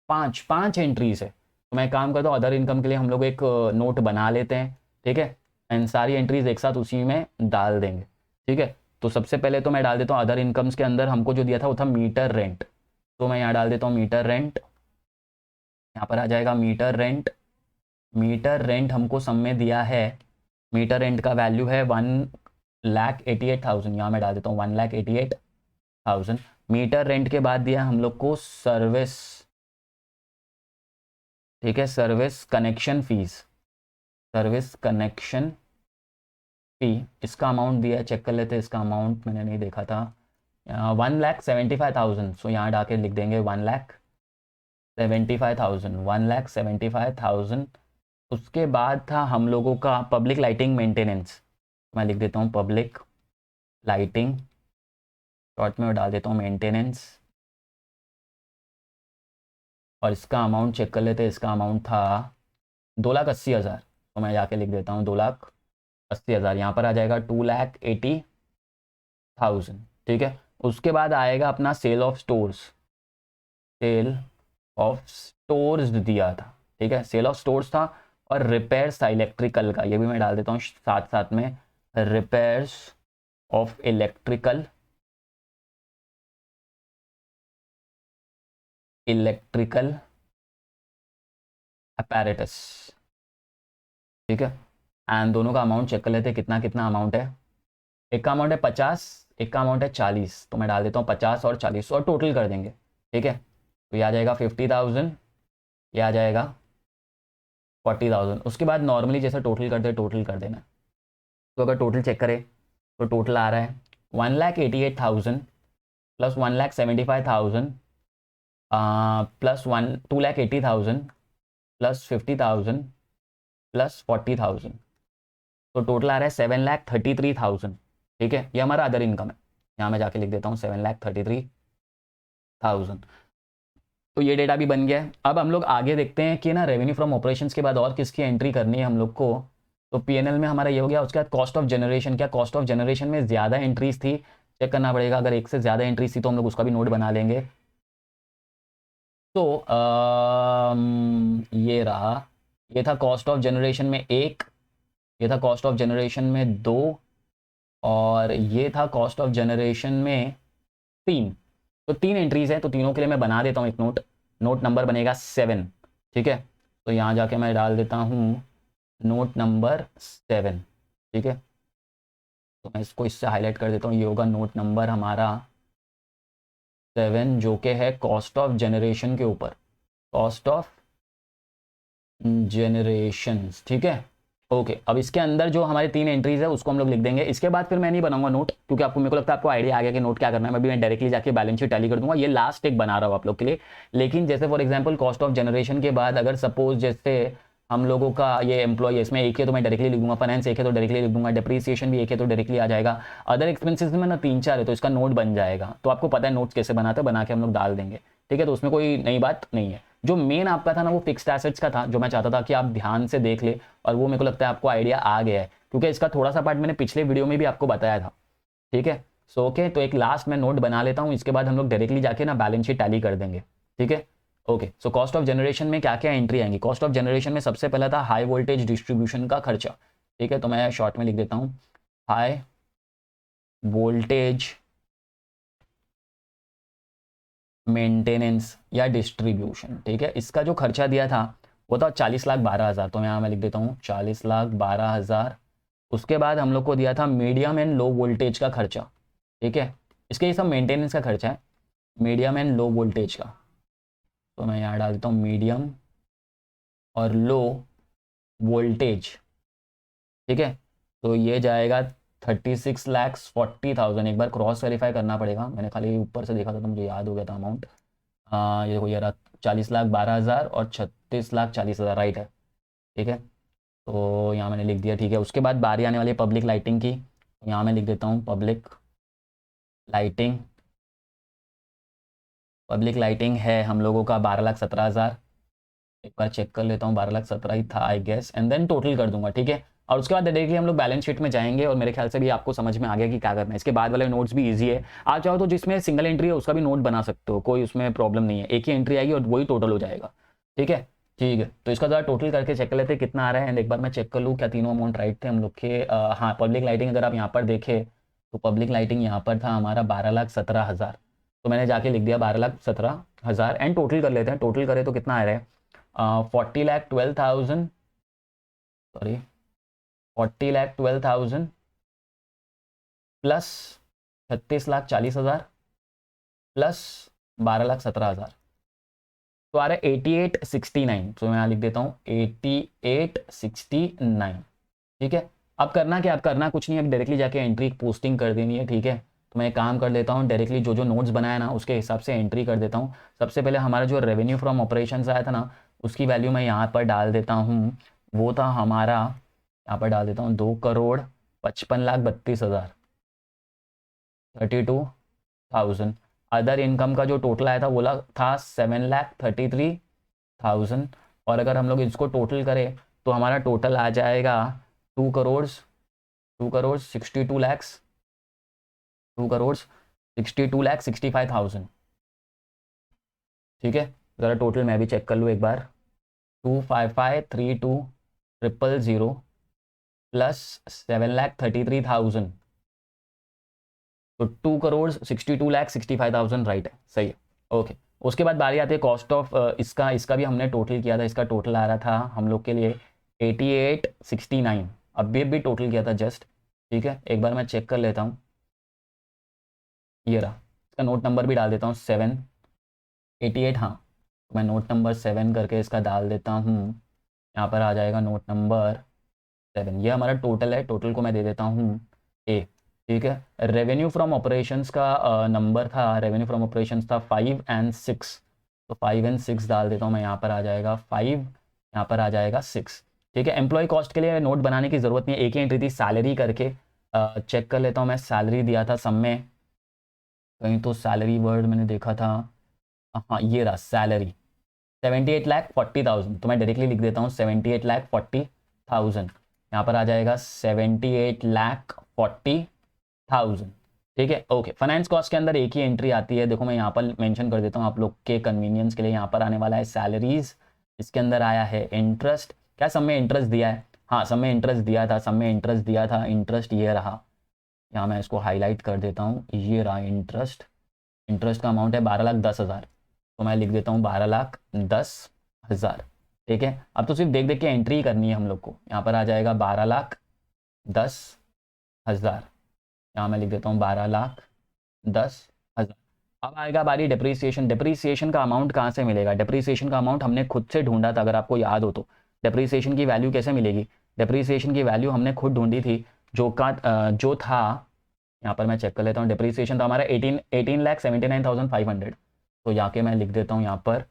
5, 5 एंट्रीज है। तो मैं काम करता हूँ, अदर इनकम के लिए हम लोग एक नोट बना लेते हैं। ठीक है, एंड सारी एंट्रीज एक साथ उसी में डाल देंगे। ठीक है, तो सबसे पहले तो मैं डाल देता हूँ अदर इनकम्स के अंदर हमको जो दिया था वो था मीटर रेंट। तो मैं यहाँ डाल देता हूँ मीटर रेंट। यहाँ पर आ जाएगा मीटर रेंट। मीटर रेंट हमको सम में दिया है, मीटर रेंट का वैल्यू है 1,88,000। यहाँ मैं डाल देता हूँ 1,88,000। मीटर रेंट के बाद दिया हम लोग को सर्विस। ठीक है, service connection fees, service connection fee, इसका अमाउंट दिया है, चेक कर लेते हैं। इसका अमाउंट मैंने नहीं देखा था, 1,75,000। सो यहाँ डाके लिख देंगे 1,75,000, 1,75,000। उसके बाद था हम लोगों का पब्लिक लाइटिंग मेंटेनेंस। मैं लिख देता हूँ पब्लिक लाइटिंग, शॉर्ट में डाल देता हूँ मेंटेनेंस। और इसका अमाउंट चेक कर लेते हैं, इसका अमाउंट था 2,80,000। तो मैं जाके लिख देता हूँ 2,80,000। यहाँ पर आ जाएगा 2,80,000। ठीक है, उसके बाद आएगा अपना sale of stores. Sale of stores दिया था। ठीक है, सेल ऑफ स्टोर्स था। और रिपेयर्स था इलेक्ट्रिकल का, ये भी मैं डाल देता हूँ साथ साथ में, रिपेयर्स ऑफ इलेक्ट्रिकल अपैरेटस। ठीक है, एंड दोनों का अमाउंट चेक कर लेते हैं कितना कितना अमाउंट है। एक का अमाउंट है 50, एक का अमाउंट है 40। तो मैं डाल देता हूँ 50 और 40 और टोटल कर देंगे। ठीक है, तो ये आ जाएगा 50,000, ये आ जाएगा 40,000। उसके बाद नॉर्मली जैसे टोटल करते टोटल कर देना। तो अगर टोटल चेक करें तो टोटल आ रहा है 1,88,000 प्लस 1,75,000 प्लस 2,80,000 प्लस 50,000 प्लस 40,000। तो टोटल आ रहा है 7,33,000। ठीक है, ये हमारा अदर इनकम है। यहाँ मैं जाके लिख देता हूँ 7,33,000। तो ये डेटा भी बन गया है। अब हम लोग आगे देखते हैं कि ना रेवेन्यू फ्रॉम ऑपरेशंस के बाद और किसकी एंट्री करनी है हम लोग को। तो पीएनएल में हमारा ये हो गया। उसके बाद कॉस्ट ऑफ जनरेशन, क्या कॉस्ट ऑफ जनरेशन में ज़्यादा एंट्रीज थी, चेक करना पड़ेगा। अगर एक से ज़्यादा एंट्रीज थी तो हम लोग उसका भी नोट बना लेंगे। तो ये रहा, ये था कॉस्ट ऑफ जनरेशन में 1, ये था कॉस्ट ऑफ जनरेशन में 2, और ये था कॉस्ट ऑफ जनरेशन में 3। तो 3 एंट्रीज हैं, तो तीनों के लिए मैं बना देता हूँ एक नोट। नोट नंबर बनेगा 7। ठीक है, तो यहाँ जाके मैं डाल देता हूँ नोट नंबर 7। ठीक है, तो मैं इसको इससे हाईलाइट कर देता हूँ। ये होगा नोट नंबर हमारा 7, जो कि है कॉस्ट ऑफ जनरेशन के ऊपर, कॉस्ट ऑफ जनरेशंस। ठीक है, ओके। अब इसके अंदर जो हमारे 3 एंट्रीज है उसको हम लोग लिख देंगे। इसके बाद फिर मैं नहीं बनाऊंगा नोट, क्योंकि आपको, मेरे को लगता है आपको आइडिया आ गया कि नोट क्या करना है। मैं डायरेक्टली जाके बैलेंस शीट टैली कर दूंगा। ये लास्ट एक बना रहा हूँ आप लोग के लिए। लेकिन जैसे for example cost of generation के बाद अगर सपोज जैसे हम लोगों का ये एम्प्लॉय, इसमें एक है तो मैं डायरेक्टली लिख दूंगा, फाइनेंस एक है तो डायरेक्टली लिख दूंगा, डिप्रीसिएशन भी एक है तो डायरेक्टली आ जाएगा, अदर एक्सपेंसेस में ना 3-4 है तो इसका नोट बन जाएगा। तो आपको पता है नोट्स कैसे बनाते हैं, बना के हम लोग डाल देंगे। ठीक है, तो उसमें कोई नई बात नहीं है। जो मेन आपका था ना वो फिक्स्ड एसेट्स का था, जो मैं चाहता था कि आप ध्यान से देख ले, और वो मेरे को लगता है आपको आइडिया आ गया है, क्योंकि इसका थोड़ा सा पार्ट मैंने पिछले वीडियो में भी आपको बताया था। ठीक है, सो ओके, तो एक लास्ट मैं नोट बना लेता हूँ, इसके बाद हम लोग डायरेक्टली जाके ना बैलेंस शीट टैली कर देंगे। ठीक है, okay. So cost of generation में क्या क्या एंट्री आएंगी। कॉस्ट ऑफ जनरेशन में सबसे पहला था हाई वोल्टेज डिस्ट्रीब्यूशन का खर्चा। ठीक है, तो मैं शॉर्ट में लिख देता हूँ हाई वोल्टेज मेंटेनेंस या डिस्ट्रीब्यूशन, ठीक है। इसका जो खर्चा दिया था वो था 40,12,000, तो यहाँ मैं लिख देता हूँ 40,12,000। उसके बाद हम लोग को दिया था मीडियम एंड लो वोल्टेज का खर्चा, ठीक है। इसके ये सब मेंटेनेंस का खर्चा है, मीडियम एंड लो वोल्टेज का। तो मैं यहाँ डाल देता हूँ मीडियम और लो वोल्टेज, ठीक है। तो ये जाएगा 36,40,000। एक बार क्रॉस वेरीफाई करना पड़ेगा, मैंने खाली ऊपर से देखा था तो मुझे याद हो गया था अमाउंट। हाँ ये देखो, ये रहा 40,12,000 और 36,40,000, राइट है, ठीक है। तो यहाँ मैंने लिख दिया, ठीक है। उसके बाद बारी आने वाली है पब्लिक लाइटिंग की। यहाँ मैं लिख देता हूँ पब्लिक लाइटिंग। पब्लिक लाइटिंग है हम लोगों का 12,17,000। एक बार चेक कर लेता हूँ, 12,17,000 ही था I guess, and then total कर दूंगा, ठीक है। और उसके बाद डायरेक्टली हम लोग बैलेंस शीट में जाएंगे और मेरे ख्याल से भी आपको समझ में आ गया कि क्या करना है। इसके बाद वाले नोट्स भी इजी है, आप चाहो तो जिसमें सिंगल एंट्री है उसका भी नोट बना सकते हो, कोई उसमें प्रॉब्लम नहीं है। एक ही एंट्री आएगी और वही टोटल हो जाएगा, ठीक है। ठीक है, तो इसका ज़रा टोटल करके चेक कर लेते हैं कितना आ रहा है। एंड एक बार मैं चेक कर लूँ क्या तीनों अमाउंट राइट थे हम लोग के। हाँ, पब्लिक लाइटिंग अगर आप यहाँ पर देखें तो पब्लिक लाइटिंग यहाँ पर था हमारा 12,17,000। तो मैंने जाके लिख दिया 12,17,000 एंड टोटल कर लेते हैं। टोटल करें तो कितना आ रहा है, 40,12,000, सॉरी 40,12,000 प्लस 36,40,000 प्लस 12,17,000, तो आ रहा है 8869। तो मैं यहाँ लिख देता हूँ 8869, ठीक है। अब करना क्या, अब करना कुछ नहीं, अब डायरेक्टली जाके एंट्री पोस्टिंग कर देनी है, ठीक है। तो मैं एक काम कर लेता हूँ, डायरेक्टली जो जो नोट्स बनाया ना उसके हिसाब से एंट्री कर देता हूँ। सबसे पहले हमारा जो रेवेन्यू फ्रॉम ऑपरेशंस आया था ना, उसकी वैल्यू मैं यहाँ पर डाल देता हूँ। वो था हमारा, यहाँ पर डाल देता हूँ 2,55,32,000, 32,000। अदर इनकम का जो टोटल आया था वो था 7,33,000। और अगर हम लोग इसको टोटल करें तो हमारा टोटल आ जाएगा 2,62,65,000, 2,62,65,000, ठीक है। ज़रा टोटल मैं भी चेक कर लूँ एक बार, 255,32,000 प्लस 7,33,000, तो 2,62,65,000, राइट है, सही है, ओके। उसके बाद बारी आती है कॉस्ट ऑफ, इसका भी हमने टोटल किया था। इसका टोटल आ रहा था हम लोग के लिए 8869, अभी भी टोटल किया था जस्ट, ठीक है। एक बार मैं चेक कर लेता हूँ, ये रहा। इसका नोट नंबर भी डाल देता हूँ 788, हाँ। तो मैं नोट नंबर 7 करके इसका डाल देता हूँ, यहाँ पर आ जाएगा नोट नंबर 7। ये हमारा टोटल है, टोटल को मैं दे देता हूँ ए, ठीक है। रेवेन्यू फ्रॉम ऑपरेशंस का नंबर था, रेवेन्यू फ्रॉम ऑपरेशंस था 5 एंड 6, तो 5 एंड 6 डाल देता हूँ मैं। यहाँ पर आ जाएगा 5, यहाँ पर आ जाएगा 6, ठीक है। एम्प्लॉय कॉस्ट के लिए नोट बनाने की ज़रूरत नहीं है, एक ही एंट्री थी सैलरी करके। चेक कर लेता हूँ मैं, सैलरी दिया था सब में कहीं, तो सैलरी वर्ड मैंने देखा था, हाँ ये रहा सैलरी 78,40,000। तो मैं डायरेक्टली लिख देता हूँ 78,40,000, यहाँ पर आ जाएगा 78,40,000, ठीक है, ओके। फाइनेंस कॉस्ट के अंदर एक ही एंट्री आती है, देखो मैं यहाँ पर मेंशन कर देता हूँ आप लोग के कन्वीनियंस के लिए। यहाँ पर आने वाला है सैलरीज, इसके अंदर आया है इंटरेस्ट। क्या सब में इंटरेस्ट दिया है? हाँ, सब में इंटरेस्ट दिया था, सब में इंटरेस्ट दिया था। इंटरेस्ट ये रहा, यहाँ मैं इसको हाईलाइट कर देता हूँ, ये रहा इंटरेस्ट। इंटरेस्ट का अमाउंट है 12,10,000, तो मैं लिख देता हूँ 12,10,000, ठीक है। अब तो सिर्फ देख देख के एंट्री करनी है हम लोग को। यहाँ पर आ जाएगा 12,10,000, यहाँ मैं लिख देता हूँ 12,10,000। अब आएगा बारी डिप्रीसिएशन। डिप्रीसिएशन का अमाउंट कहाँ से मिलेगा? डिप्रीसिएशन का अमाउंट हमने खुद से ढूंढा था, अगर आपको याद हो तो। डिप्रीसिएशन की वैल्यू कैसे मिलेगी? डिप्रीसिएशन की वैल्यू हमने खुद ढूंढी थी, जो था, यहाँ पर मैं चेक कर लेता हूँ। डिप्रीसिएशन था हमारा 18,79,500, तो जाके मैं लिख देता हूँ यहाँ पर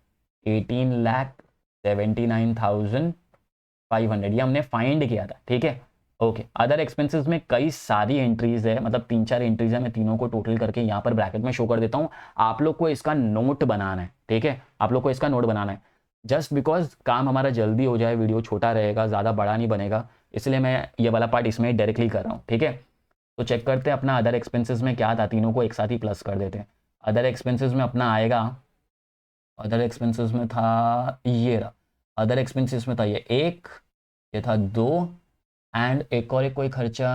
18,79,500, ये हमने फाइंड किया था, ठीक है, ओके। अदर एक्सपेंसेस में कई सारी एंट्रीज है, मतलब 3-4 एंट्रीज है, मैं तीनों को टोटल करके यहाँ पर ब्रैकेट में शो कर देता हूँ। आप लोग को इसका नोट बनाना है, ठीक है, आप लोग को इसका नोट बनाना है, जस्ट बिकॉज काम हमारा जल्दी हो जाए, वीडियो छोटा रहेगा, ज़्यादा बड़ा नहीं बनेगा, इसलिए मैं ये वाला पार्ट इसमें डायरेक्टली कर रहा हूँ, ठीक है। तो चेक करते हैं अपना अदर एक्सपेंसेस में क्या था, तीनों को एक साथ ही प्लस कर देते हैं। अदर एक्सपेंसेस में अपना आएगा, अदर एक्सपेंसेस में था ये रहा, अदर एक्सपेंसेस में था ये था 2, एंड एक और एक कोई खर्चा,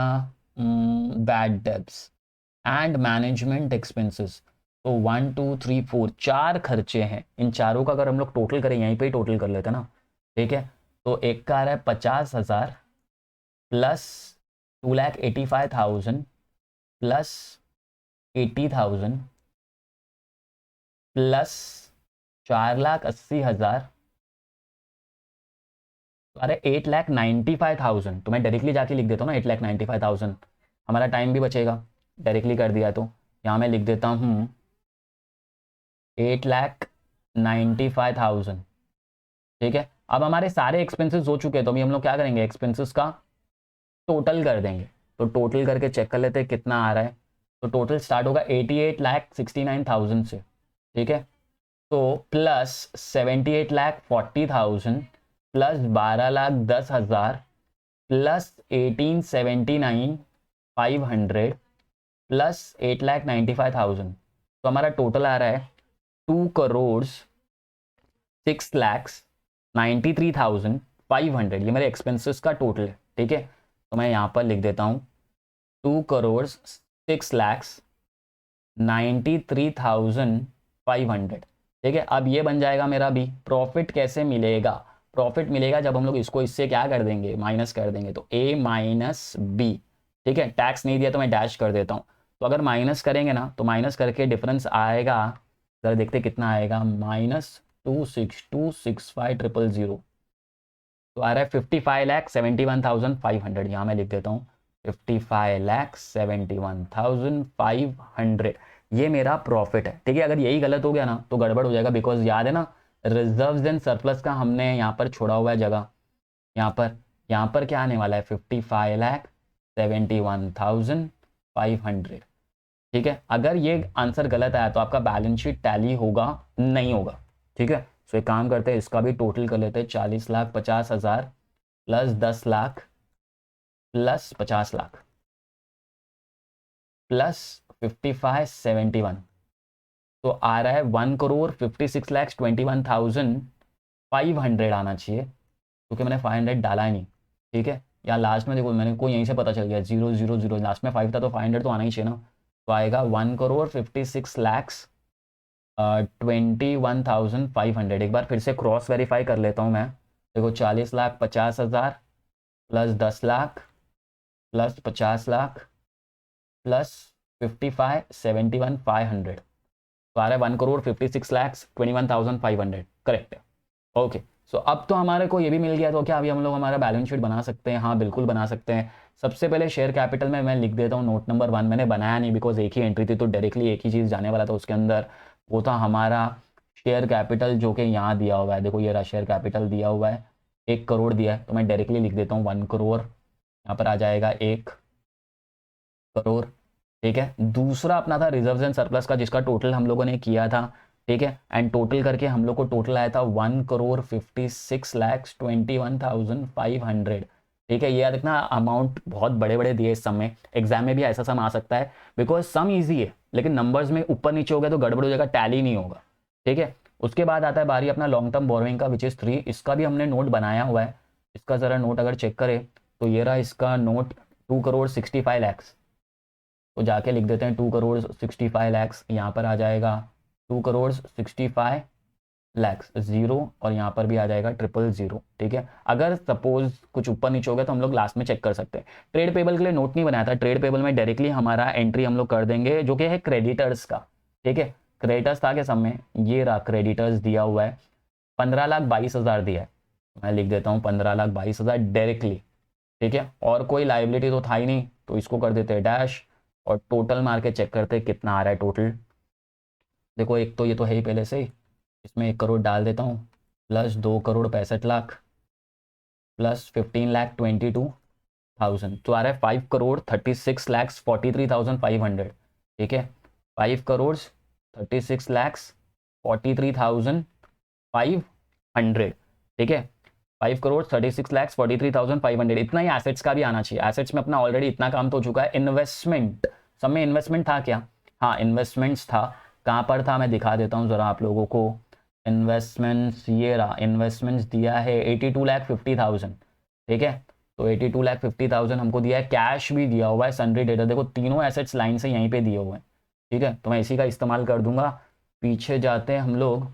bad debts and management expenses. तो 1 2 3 4 4 खर्चे हैं। इन चारों का अगर हम लोग टोटल करें, यहीं पे ही टोटल कर लेते हैं ना, ठीक है। तो एक का आ रहा है 50,000 प्लस 2,85,000 प्लस 80,000 प्लस 4,80,000, अरे 8,95,000। तो मैं डायरेक्टली जाके लिख देता हूँ ना 8,95,000, हमारा टाइम भी बचेगा। डायरेक्टली कर दिया तो यहाँ मैं लिख देता हूँ 8,95,000, ठीक है। अब हमारे सारे एक्सपेंसेस हो चुके हैं, तो अभी हम लोग क्या करेंगे, एक्सपेंसेस का टोटल कर देंगे। तो टोटल करके चेक कर लेते हैं कितना आ रहा है। तो टोटल स्टार्ट होगा 88,69,000 से, ठीक है। तो प्लस 78,40,000 प्लस 12,10,000 प्लस 18,79,500 प्लस 8,95,000। तो हमारा टोटल आ रहा है 2,06,93,500। ये मेरे एक्सपेंसेस का टोटल है, ठीक है। तो मैं यहाँ पर लिख देता हूँ 2,06,93,500, ठीक है। अब ये बन जाएगा मेरा बी। प्रॉफिट कैसे मिलेगा, प्रॉफिट मिलेगा जब हम लोग इसको इससे क्या कर देंगे, माइनस कर देंगे। तो ए माइनस बी, ठीक है। टैक्स नहीं दिया तो मैं डैश कर देता हूँ। तो अगर माइनस करेंगे ना, तो माइनस करके डिफरेंस आएगा, जरा देखते कितना आएगा, -262,65,000। तो आ रहा है 55,71,500। यहाँ मैं लिख देता हूँ 55,71,500। ये मेरा प्रॉफिट है, ठीक है। अगर यही गलत हो गया ना तो गड़बड़ हो जाएगा, बिकॉज याद है ना रिजर्व्स एंड सरप्लस का हमने यहाँ पर छोड़ा हुआ है जगह। यहाँ पर क्या आने वाला है 55,71,500, ठीक है। अगर ये आंसर गलत आया तो आपका बैलेंस शीट टैली होगा नहीं होगा, ठीक है। सो एक काम करते हैं, इसका भी टोटल कर लेते हैं। 40,50,000 plus 10 lakh plus 50 lakh plus 55,71, तो आ रहा है 1,56,21,500 आना चाहिए, क्योंकि मैंने 500 डाला ही नहीं, ठीक है। या लास्ट में देखो मैंने को यहीं से पता चल गया 0,0,0 लास्ट में 5 था, तो 500 तो आना ही चाहिए ना। तो आएगा 1,56,21,500। एक बार फिर से क्रॉस वेरीफाई कर लेता हूँ मैं। देखो 40,50,000 plus 10 lakh plus 50 lakh plus 55,71,500, तो आ रहा है 1,56,21,500, करेक्ट है। ओके, सो अब तो हमारे को ये भी मिल गया। तो क्या अभी हम लोग हमारा बैलेंस शीट बना सकते हैं? हाँ बिल्कुल बना सकते हैं। सबसे पहले शेयर कैपिटल में मैं लिख देता हूँ नोट नंबर 1। मैंने बनाया नहीं बिकॉज एक ही एंट्री थी, तो डायरेक्टली एक ही चीज़ जाने वाला था उसके अंदर। वो था हमारा शेयर कैपिटल, जो कि यहाँ दिया हुआ है। देखो ये रहा शेयर कैपिटल दिया हुआ है, 1 करोड़ दिया है। तो मैं डायरेक्टली लिख देता हूँ 1 करोड़, यहाँ पर आ जाएगा 1 करोड़, ठीक है। दूसरा अपना था रिजर्व्स एंड सरप्लस का, जिसका टोटल हम लोगों ने किया था, ठीक है। एंड टोटल करके हम लोग को टोटल आया था 1,56,21,500, ठीक है। ये याद रखना, अमाउंट बहुत बड़े बड़े दिए इस सम में। एग्जाम में भी ऐसा सम आ सकता है, बिकॉज सम ईजी है, लेकिन नंबर्स में ऊपर नीचे हो गया तो गड़बड़ हो जाएगा, टैली नहीं होगा, ठीक है। उसके बाद आता है बारी अपना लॉन्ग टर्म बोरोइंग का, विच इज़ 3। इसका भी हमने नोट बनाया हुआ है। इसका ज़रा नोट अगर चेक करें तो ये रहा इसका नोट 2,65,00,000। तो जाके लिख देते हैं 2,65,00,000। यहाँ पर आ जाएगा 2,65,00,000 जीरो, और यहाँ पर भी आ जाएगा 000, ठीक है। अगर सपोज कुछ ऊपर नीचे हो गया तो हम लोग लास्ट में चेक कर सकते हैं। ट्रेड पेबल के लिए नोट नहीं बनाया था। ट्रेड पेबल में डायरेक्टली हमारा एंट्री हम लोग कर देंगे, जो कि है क्रेडिटर्स का, ठीक है। क्रेडिटर्स था के समय, ये रहा क्रेडिटर्स दिया हुआ है, 15,22,000 दिया है। मैं लिख देता हूँ 15,22,000 डायरेक्टली, ठीक है। और कोई लाइबिलिटी तो था ही नहीं, तो इसको कर देते हैं डैश, और टोटल मार के चेक करते हैं कितना आ रहा है टोटल। देखो एक तो ये तो है ही पहले से ही, इसमें 1 करोड़ डाल देता हूँ, प्लस 2,65,00,000 प्लस 15,22,000, तो आ रहा है 5,36,43,500, ठीक है। 5,36,43,500, ठीक है। 5,36,43,500। इतना ही एसेट्स का भी आना चाहिए। एसेट्स में अपना ऑलरेडी इतना काम तो हो चुका है। इन्वेस्टमेंट, सब में इन्वेस्टमेंट था क्या? हाँ इन्वेस्टमेंट्स था। कहाँ पर था मैं दिखा देता हूँ ज़रा आप लोगों को। इन्वेस्टमेंट्स ये रहा, इन्वेस्टमेंट्स दिया है 82,50,000, ठीक है। तो 82,50,000 हमको दिया है। कैश भी दिया हुआ है, सन्ड्री डेटर, देखो तीनों एसेट्स लाइन से यहीं पे दिए हुए हैं, ठीक है, तो मैं इसी का इस्तेमाल कर दूंगा। पीछे जाते हैं हम लोग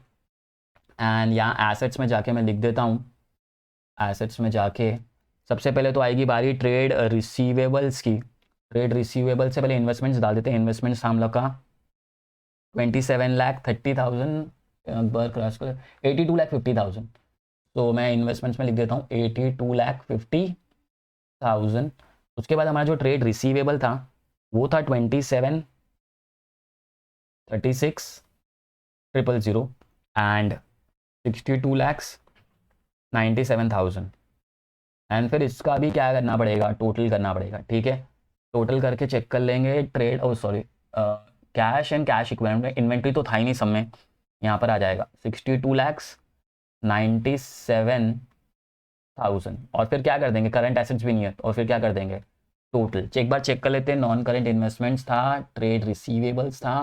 एंड यहाँ एसेट्स में जाके मैं लिख देता हूँ। एसेट्स में जाके सबसे पहले तो आएगी बारी ट्रेड रिसीवेबल्स की। ट्रेड रिसीवेबल से पहले इन्वेस्टमेंट्स डाल देते हैं। इन्वेस्टमेंट्स हम लोग का 27,30,000 बार क्रॉस कर 82,50,000। तो मैं इन्वेस्टमेंट्स में लिख देता हूँ 82,50,000। उसके बाद हमारा जो ट्रेड रिसीवेबल था वो था 27,36,000 एंड 62,97,000। एंड फिर इसका भी क्या करना पड़ेगा, टोटल करना पड़ेगा। ठीक है, टोटल करके चेक कर लेंगे। Trade sorry cash and cash equivalent, inventory तो था ही नहीं सब में, यहाँ पर आ जाएगा 62,97,000। और फिर क्या कर देंगे, करंट एसेट्स भी नहीं है, और फिर क्या कर देंगे टोटल। एक बार चेक कर लेते हैं। नॉन करंट इन्वेस्टमेंट्स था, ट्रेड रिसीवेबल्स था,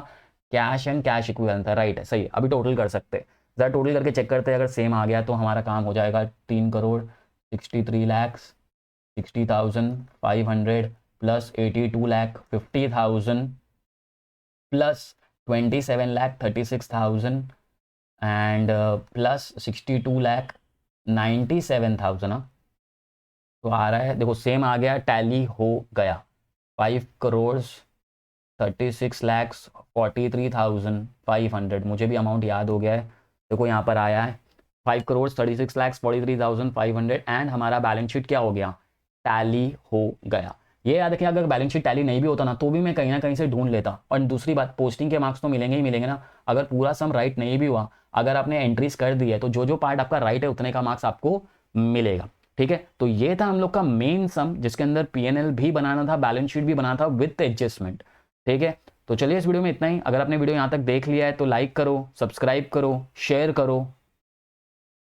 कैश एंड कैश इक्विवेलेंट था। राइट है, सही। अभी टोटल कर सकते हैं, ज़रा टोटल करके चेक करते हैं। अगर सेम आ गया तो हमारा काम हो जाएगा। 3,63,60,500 प्लस 82,50,000 प्लस 27,36,000 एंड प्लस 62,97,000। तो आ रहा है, देखो सेम आ गया, टैली हो गया। 5,36,43,500, मुझे भी अमाउंट याद हो गया है। देखो यहाँ पर आया है 5,36,43,500 एंड हमारा बैलेंस शीट क्या हो गया, टैली हो गया। ये याद रखिए, अगर बैलेंस शीट टैली नहीं भी होता ना तो भी मैं कहीं ना कहीं से ढूंढ लेता। और दूसरी बात, पोस्टिंग के मार्क्स तो मिलेंगे ही मिलेंगे ना। अगर पूरा सम राइट नहीं भी हुआ, अगर आपने एंट्रीज कर दी है तो जो जो पार्ट आपका राइट है उतने का मार्क्स आपको मिलेगा। ठीक है, तो ये था हम लोग का मेन सम, जिसके अंदर पीएनएल भी बनाना था, बैलेंस शीट भी बनाना था विद एडजस्टमेंट। ठीक है, तो चलिए इस वीडियो में इतना ही। अगर आपने वीडियो यहाँ तक देख लिया है तो लाइक करो, सब्सक्राइब करो, शेयर करो।